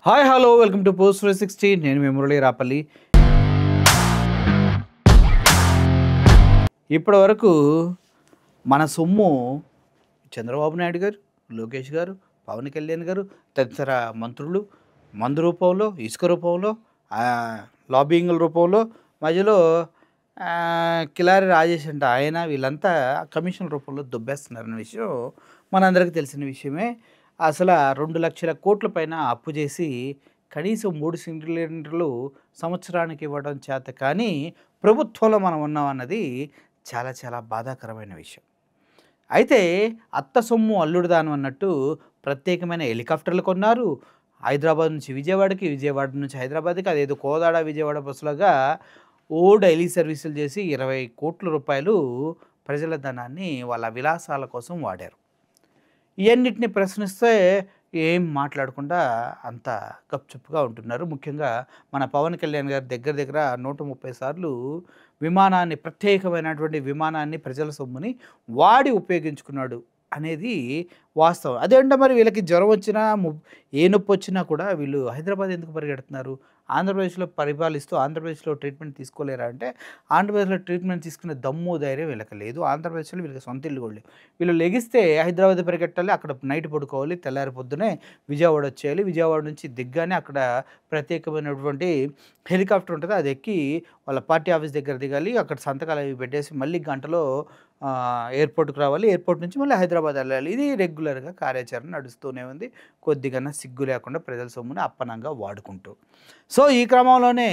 Hi hello welcome to post 360. నేను మీ మురళీ రాపల్లి. ఇప్పటి వరకు మన సొమ్ము చంద్రబాబు నాయుడు గారు, లోకేష్ గారు, పవన్ కళ్యాణ్ గారు, తదితర మంత్రులు మందు రూపంలో, ఇసుక రూపంలో, లాబింగ్ల రూపంలో, మధ్యలో కిలారి రాజేష్ అంటే ఆయన వీళ్ళంతా కమిషన్ రూపంలో దుబ్బేస్తున్నారన్న విషయం మనందరికీ తెలిసిన విషయమే. అసలు 2 లక్షల కోట్ల పైన అప్పు చేసి కనీసం 3 సిలిండర్లు సంవత్సరానికి ఇవ్వడం చేత కానీ ప్రభుత్వంలో మనం ఉన్నాం అన్నది చాలా చాలా బాధాకరమైన విషయం. అయితే అత్త సొమ్ము అల్లుడు దానం అన్నట్టు ప్రత్యేకమైన హెలికాప్టర్లు కొన్నారు. హైదరాబాద్ నుంచి విజయవాడకి, విజయవాడ నుంచి హైదరాబాద్కి, అదేదో కోదాడ విజయవాడ బస్సులుగా డైలీ సర్వీసులు చేసి 20 కోట్ల రూపాయలు ప్రజల ధనాన్ని వాళ్ళ విలాసాల కోసం వాడారు. ఇవన్నిటిని ప్రశ్నిస్తే ఏం మాట్లాడకుండా అంత గప్చుప్గా ఉంటున్నారు. ముఖ్యంగా మన పవన్ కళ్యాణ్ గారి దగ్గర 130 సార్లు విమానాన్ని, ప్రత్యేకమైనటువంటి విమానాన్ని, ప్రజల సొమ్ముని వాడి ఉపయోగించుకున్నాడు అనేది వాస్తవం. అదేంటో మరి వీళ్ళకి జ్వరం వచ్చినా ఏ నొప్పి వచ్చినా కూడా వీళ్ళు హైదరాబాద్ ఎందుకు పరిగెడుతున్నారు? ఆంధ్రప్రదేశ్లో పరిపాలిస్తూ ఆంధ్రప్రదేశ్లో ట్రీట్మెంట్ తీసుకోలేరా అంటే ఆంధ్రప్రదేశ్లో ట్రీట్మెంట్ తీసుకునే దమ్ము ధైర్యం వీళ్ళకి లేదు. ఆంధ్రప్రదేశ్లో వీళ్ళకి సొంత ఇల్లు కూడా లేవు. వీళ్ళు లెగిస్తే హైదరాబాద్ పరిగెట్టాలి, అక్కడ నైట్ పడుకోవాలి, తెల్లారి పొద్దునే విజయవాడ వచ్చేయాలి. విజయవాడ నుంచి దిగ్గానే అక్కడ ప్రత్యేకమైనటువంటి హెలికాప్టర్ ఉంటుంది, అది ఎక్కి వాళ్ళ పార్టీ ఆఫీస్ దగ్గర దిగాలి, అక్కడ సంతకాలు అవి పెట్టేసి మళ్ళీ గంటలో ఎయిర్పోర్ట్కి రావాలి, ఎయిర్పోర్ట్ నుంచి మళ్ళీ హైదరాబాద్ వెళ్ళాలి. ఇది రెగ్యులర్గా కార్యాచరణ నడుస్తూనే ఉంది, కొద్దిగా సిగ్గు లేకుండా ప్రజల సొమ్ముని అప్పనంగా వాడుకుంటూ. సో ఈ క్రమంలోనే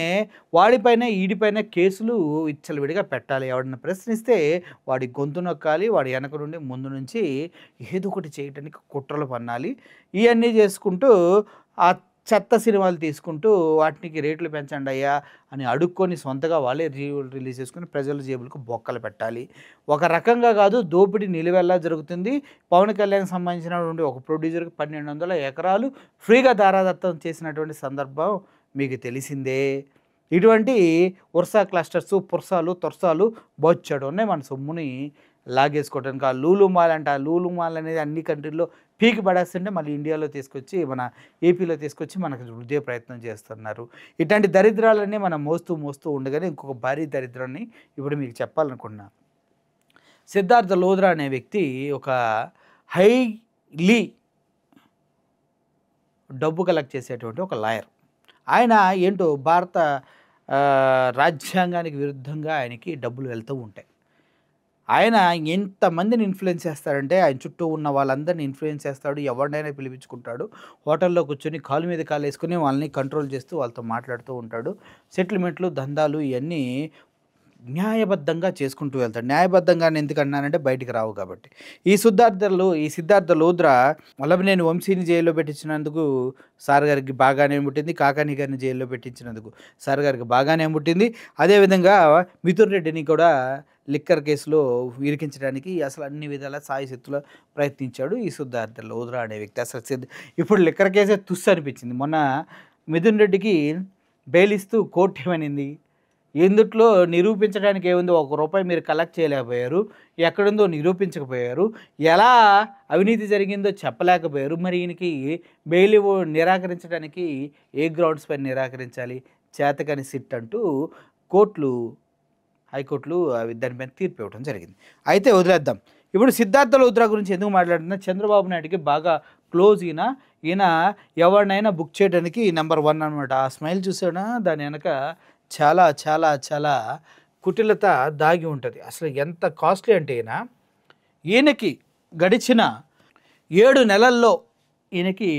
వాడిపైన ఈడిపైన కేసులు విచ్చలవిడిగా పెట్టాలి. ఎవడన్నా ప్రశ్నిస్తే వాడి గొంతు నొక్కాలి, వాడి వెనక నుండి ముందు నుంచి ఏదో ఒకటి చేయటానికి కుట్రలు పన్నాలి. ఇవన్నీ చేసుకుంటూ ఆ చెత్త సినిమాలు తీసుకుంటూ వాటికి రేట్లు పెంచండి అయ్యా అని అడుక్కొని సొంతగా వాళ్ళే రిలీజ్ చేసుకుని ప్రజల జేబులకు బొక్కలు పెట్టాలి. ఒక రకంగా కాదు, దోపిడీ నిలువెల్లా జరుగుతుంది. పవన్ కళ్యాణ్ సంబంధించినటువంటి ఒక ప్రొడ్యూసర్కి 1200 ఎకరాలు ఫ్రీగా దారాదత్తం చేసినటువంటి సందర్భం మీకు తెలిసిందే. ఇటువంటి ఉర్సా క్లస్టర్స్, పుర్సాలు, తొర్సాలు బొచ్చడు ఉన్నాయి మన సొమ్ముని లాగేసుకోవడానికి. ఆ లూలు మాల్ అంటే, ఆ లూలు మాల్ అనేది అన్ని కంట్రీల్లో పీకి పడేస్తుంటే మళ్ళీ ఇండియాలో తీసుకొచ్చి, మన ఏపీలో తీసుకొచ్చి మనకు వృద్ధి ప్రయత్నం చేస్తున్నారు. ఇట్లాంటి దరిద్రాలన్నీ మనం మోస్తూ ఉండగానే ఇంకొక భారీ దరిద్రాన్ని ఇప్పుడు మీకు చెప్పాలనుకున్నా. సిద్ధార్థ లోద్రా అనే వ్యక్తి ఒక హైలీ డబ్బు కలెక్ట్ చేసేటువంటి ఒక లాయర్. ఆయన ఏంటో భారత రాజ్యాంగానికి విరుద్ధంగా ఆయనకి డబ్బులు వెళ్తూ ఉంటాయి. ఆయన ఎంతమందిని ఇన్ఫ్లుయెన్స్ చేస్తాడంటే ఆయన చుట్టూ ఉన్న వాళ్ళందరినీ ఇన్ఫ్లుయెన్స్ చేస్తాడు. ఎవరినైనా పిలిపించుకుంటాడు, హోటల్లో కూర్చొని కాలు మీద కాలు వేసుకుని వాళ్ళని కంట్రోల్ చేస్తూ వాళ్ళతో మాట్లాడుతూ ఉంటాడు. సెటిల్మెంట్లు, దందాలు ఇవన్నీ న్యాయబద్ధంగా చేసుకుంటూ వెళ్తాడు. న్యాయబద్ధంగానే ఎందుకు అన్నానంటే బయటికి రావు కాబట్టి. ఈ సిద్ధార్థ లోద్రా వల్లభనేని వంశీని జైల్లో పెట్టించినందుకు సార్ గారికి బాగానే పుట్టింది, కాకాని గారిని జైల్లో పెట్టించినందుకు సార్ గారికి బాగానే పుట్టింది. అదేవిధంగా మిథున్ రెడ్డిని కూడా లిక్కర్ కేసులో ఇరికించడానికి అసలు అన్ని విధాల సాయశక్తులు ప్రయత్నించాడు ఈ సిద్ధార్థ లోద్రా అనే వ్యక్తి. అసలు ఇప్పుడు లిక్కర్ కేసే తుస్సు అనిపించింది. మొన్న మిథున్ రెడ్డికి బెయిల్ ఇస్తూ కోర్టు ఏమనింది, ఎందుట్లో నిరూపించడానికి ఏముంది, ₹1 మీరు కలెక్ట్ చేయలేకపోయారు, ఎక్కడుందో నిరూపించకపోయారు, ఎలా అవినీతి జరిగిందో చెప్పలేకపోయారు, మరి ఈయనకి బెయిల్ నిరాకరించడానికి ఏ గ్రౌండ్స్ పైన నిరాకరించాలి, చేతకని సిట్ అంటూ హైకోర్టులు దానిపైన తీర్పు ఇవ్వడం జరిగింది. అయితే వదిలేద్దాం. ఇప్పుడు సిద్ధార్థ లోద్రా గురించి ఎందుకు మాట్లాడుతున్నా, చంద్రబాబు నాయుడుకి బాగా క్లోజ్. ఈయన ఎవరినైనా బుక్ చేయడానికి నెంబర్ 1 అనమాట. ఆ స్మైల్ చూసాడా, దాని వెనక చాలా చాలా చాలా కుటిలత దాగి ఉంటుంది. అసలు ఎంత కాస్ట్లీ అంటే ఈయనకి గడిచిన 7 నెలల్లో ఈయనకి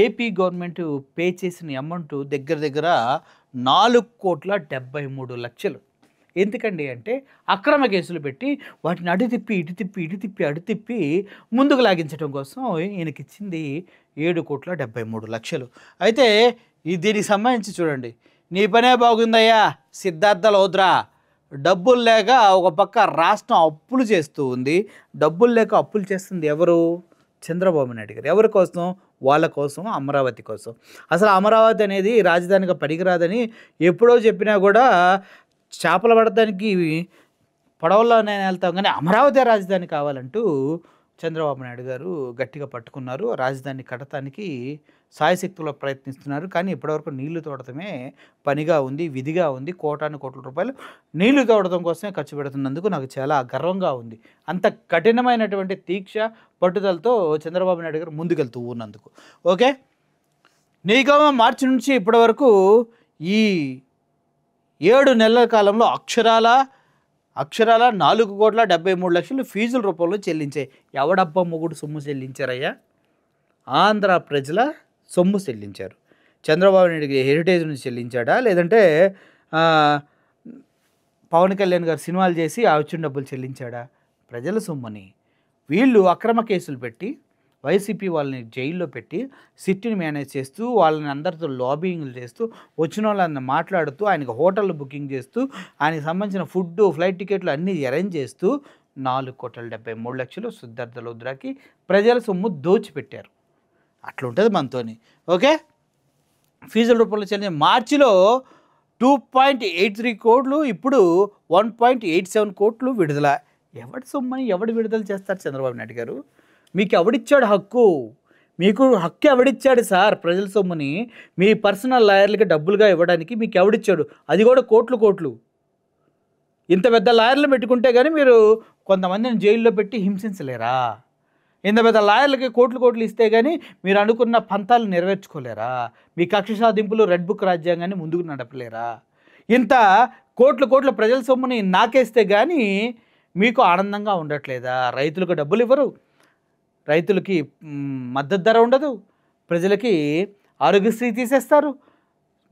ఏపీ గవర్నమెంట్ పే చేసిన అమౌంట్ దగ్గర 4,73,00,000. ఎందుకండి అంటే అక్రమ కేసులు పెట్టి వాటిని అటు తిప్పి ముందుకు లాగించడం కోసం ఈయనకిచ్చింది 7,73,00,000. అయితే దీనికి సంబంధించి చూడండి, నీ పనే బాగుందయ్యా సిద్ధార్థ లోద్రా. డబ్బులు లేక ఒక పక్క రాష్ట్రం అప్పులు చేస్తూ ఉంది. డబ్బులు లేక అప్పులు చేస్తుంది ఎవరు? చంద్రబాబు నాయుడు గారు. ఎవరి కోసం? వాళ్ళ కోసం, అమరావతి కోసం. అసలు అమరావతి అనేది రాజధానిగా పనికిరాదని ఎప్పుడో చెప్పినా కూడా చేపలు పడడానికి పడవల్లోనే వెళ్తాం, కానీ అమరావతి రాజధాని కావాలంటూ చంద్రబాబు నాయుడు గారు గట్టిగా పట్టుకున్నారు. రాజధాని కడతానికి శాయశక్తులా ప్రయత్నిస్తున్నారు. కానీ ఇప్పటివరకు నీళ్లు తోడటమే పనిగా ఉంది, విధిగా ఉంది. కోటాను కోట్ల రూపాయలు నీళ్లు తోడటం కోసమే ఖర్చు పెడుతున్నందుకు నాకు చాలా గర్వంగా ఉంది. అంత కఠినమైనటువంటి దీక్ష పట్టుదలతో చంద్రబాబు నాయుడు గారు ముందుకెళ్తూ ఉన్నందుకు. ఓకే, నిగమ మార్చి నుంచి ఇప్పటి వరకు ఈ 7 నెలల కాలంలో అక్షరాల 4,73,00,000 ఫీజుల రూపంలో చెల్లించాయి. ఎవడబ్బా మొగుడు సొమ్ము చెల్లించారయ్యా? ఆంధ్ర ప్రజల సొమ్ము చెల్లించారు. చంద్రబాబు నాయుడికి హెరిటేజ్ నుంచి చెల్లించాడా, లేదంటే పవన్ కళ్యాణ్ గారు సినిమాలు చేసి ఆ వచ్చిన డబ్బులు చెల్లించాడా? ప్రజల సొమ్ముని వీళ్ళు అక్రమ కేసులు పెట్టి వైసీపీ వాళ్ళని జైల్లో పెట్టి సిట్టిని మేనేజ్ చేస్తూ వాళ్ళని అందరితో లాబింగ్లు చేస్తూ వచ్చిన వాళ్ళని మాట్లాడుతూ ఆయనకు హోటళ్ళు బుకింగ్ చేస్తూ ఆయనకు సంబంధించిన ఫుడ్ ఫ్లైట్ టికెట్లు అన్నీ అరేంజ్ చేస్తూ 4,73,00,000 సిద్ధార్థ లూథ్రాకి ప్రజల సొమ్ము దోచిపెట్టారు. అట్లుంటుంది మనతోని. ఓకే, ఫీజుల రూపంలో చెల్లించిన మార్చిలో 2.83 కోట్లు, ఇప్పుడు 1.87 కోట్లు విడుదల. ఎవడి సొమ్మని ఎవడు విడుదల చేస్తారు చంద్రబాబు నాయుడు గారు? మీకు ఎవడిచ్చాడు హక్కు? మీకు హక్కు ఎవడిచ్చాడు సార్? ప్రజల సొమ్ముని మీ పర్సనల్ లాయర్లకి డబ్బులుగా ఇవ్వడానికి మీకు ఎవడిచ్చాడు? అది కూడా కోట్లు. ఇంత పెద్ద లాయర్లు పెట్టుకుంటే కానీ మీరు కొంతమందిని జైల్లో పెట్టి హింసించలేరా? ఇంత పెద్ద లాయర్లకి కోట్లు ఇస్తే కానీ మీరు అనుకున్న పంతాలు నెరవేర్చుకోలేరా? మీ కక్ష సాధింపులు రెడ్ బుక్ రాజ్యాంగాన్ని ముందుకు నడపలేరా? ఇంత కోట్ల ప్రజల సొమ్ముని నాకేస్తే కానీ మీకు ఆనందంగా ఉండట్లేదా? రైతులకు డబ్బులు ఇవ్వరు, రైతులకి మద్దతు ధర ఉండదు, ప్రజలకి ఆరోగ్యశ్రీ తీసేస్తారు.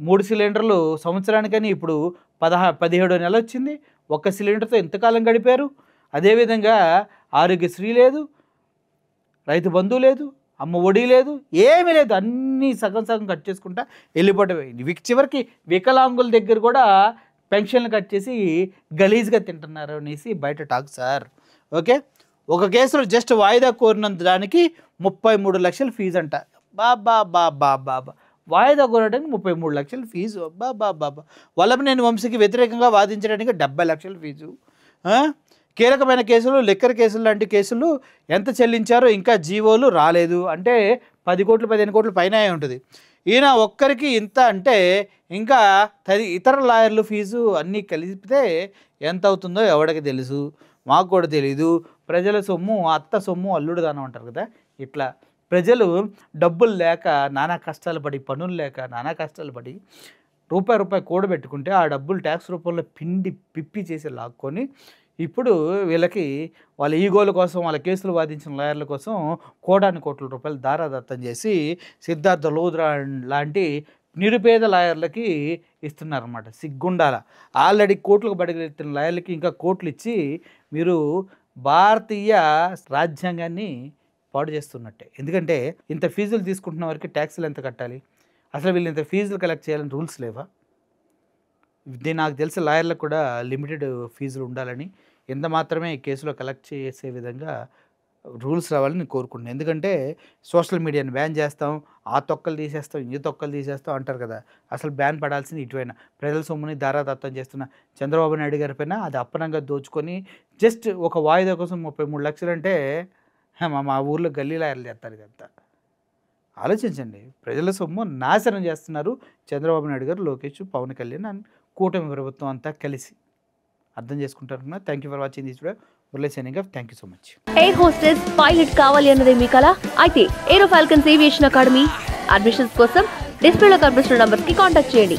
3 సిలిండర్లు సంవత్సరానికని ఇప్పుడు 17 నెలలు వచ్చింది. 1 సిలిండర్తో ఎంతకాలం గడిపారు? అదేవిధంగా ఆరోగ్యశ్రీ లేదు, రైతు బంధు లేదు, అమ్మ ఒడి లేదు, ఏమీ లేదు. అన్నీ సగం కట్ చేసుకుంటా వెళ్ళిపోవటమే. చివరికి వికలాంగుల దగ్గర కూడా పెన్షన్లు కట్ చేసి గలీజ్గా తింటున్నారు అనేసి బయట టాక్ సార్. ఓకే, ఒక కేసులో జస్ట్ వాయిదా కోరినంత దానికి 33 లక్షల ఫీజు అంట. బాబా వాయిదా కోరడానికి 33 లక్షల ఫీజు. బాబా వల్లభనేని వంశీకి వ్యతిరేకంగా వాదించడానికి 70 లక్షల ఫీజు. కీలకమైన కేసులు, లిక్కర్ కేసులు లాంటి కేసులు ఎంత చెల్లించారో ఇంకా జీవోలు రాలేదు. అంటే 10 కోట్లు 15 కోట్ల పైన ఉంటుంది. ఈయన ఒక్కరికి ఇంత అంటే ఇంకా ఇతర లాయర్లు ఫీజు అన్నీ కలిపితే ఎంత అవుతుందో ఎవడికి తెలుసు, మాకు కూడా తెలీదు. ప్రజల సొమ్ము అత్త సొమ్ము అల్లుడు దానం అంటారు కదా, ఇట్లా ప్రజలు డబ్బులు లేక నానా కష్టాలు పడి, పనులు లేక నానా కష్టాలు పడి రూపాయి కూడబెట్టుకుంటే ఆ డబ్బులు ట్యాక్స్ రూపంలో పిప్పి చేసి లాక్కొని ఇప్పుడు వీళ్ళకి వాళ్ళ ఈగోల కోసం, వాళ్ళ కేసులు వాదించిన లాయర్ల కోసం కోట్ల రూపాయలు దారాదత్తం చేసి సిద్ధార్థ లూథ్రా లాంటి నిరుపేద లాయర్లకి ఇస్తున్నారన్నమాట. సిగ్గుండాల. ఆల్రెడీ కోట్లకు బడిగెత్తిన లాయర్లకి ఇంకా కోట్లు ఇచ్చి మీరు భారతీయ రాజ్యాంగాన్ని పాడు చేస్తున్నట్టే. ఎందుకంటే ఇంత ఫీజులు తీసుకుంటున్న వారికి ట్యాక్సులు ఎంత కట్టాలి? అసలు వీళ్ళు ఇంత ఫీజులు కలెక్ట్ చేయాలని రూల్స్ లేవా? నాకు తెలిసి లాయర్లకు కూడా లిమిటెడ్ ఫీజులు ఉండాలని, ఎంత మాత్రమే ఈ కేసులో కలెక్ట్ చేసే విధంగా రూల్స్ రావాలని నేను కోరుకుంటున్నాను. ఎందుకంటే సోషల్ మీడియాని బ్యాన్ చేస్తాం, ఆ తొక్కలు తీసేస్తాం, ఈ తొక్కలు తీసేస్తాం అంటారు కదా. అసలు బ్యాన్ పడాల్సింది ఇటువైనా. ప్రజల సొమ్ముని దారాదత్తం చేస్తున్న చంద్రబాబు నాయుడు గారి పైన అది అప్పనంగా దోచుకొని జస్ట్ ఒక వాయిదా కోసం 33 లక్షలు అంటే మా ఊర్లో గల్లీ లాయర్లు చేస్తారు ఇదంతా. ఆలోచించండి. ప్రజల సొమ్ము నాశనం చేస్తున్నారు చంద్రబాబు నాయుడు గారు, లోకేష్, పవన్ కళ్యాణ్ అండ్ కూటమి ప్రభుత్వం అంతా కలిసి. అర్థం చేసుకుంటారు. Thank you for watching this video. Thank you so much. Air hostess pilot కావాలి అన్నదే మీ కల అయితే ఏరో ఫాల్కన్స్ ఏవియేషన్ అకాడమీ అడ్మిషన్స్ కోసం డిస్ప్లేలో కనిపిస్తున్న నంబర్కి కాంటాక్ట్ చేయండి.